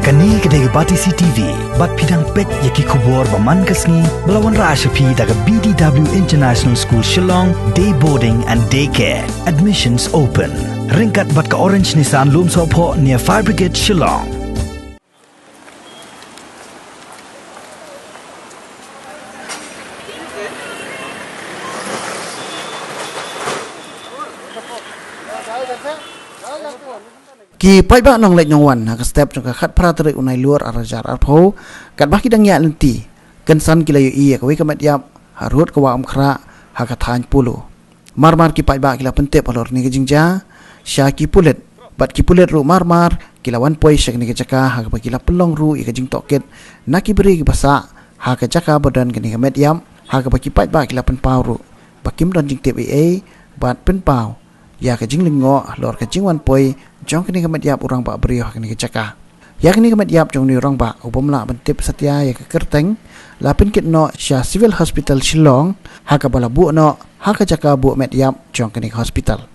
Kani kedai bati CTV, bat pidang pet yaki kubur baman kasni, belawan Rashapi daga BDW International School Shillong, day boarding and daycare. Admissions open. Ringkat bat ka Orange Nissan Lumsopho near Fire Brigade Shillong. Ki pai ba nong lek nyong wan ha step jong khat pratri unai luar arajar arpho kat ba kidang ya lenti kan san kilayu i ka we kamat yap harut ka wa amkhra ha ka than pulo mar ki pai ba kila pente palor ni jingja sha ki pulet bat ki pulet ru mar kilawan poi shek ni jaka ha ka kila pelong ru i ka jing toket na ki beri ki basa ha ka jaka badan ka ni kamat yam ha ka ki pai ba kila pen pau ru bakim don jing tep bat pen pau ya ka jing lingo lor ka jing wan poi jong kini kamat yap orang ba beri ha kini jaka ya kini kamat yap jong ni orang ba upamla bentip satya ya ka kerteng la pen kit no sha civil hospital Shillong ha ka bala bu no ha ka jaka bu met yap jong kini hospital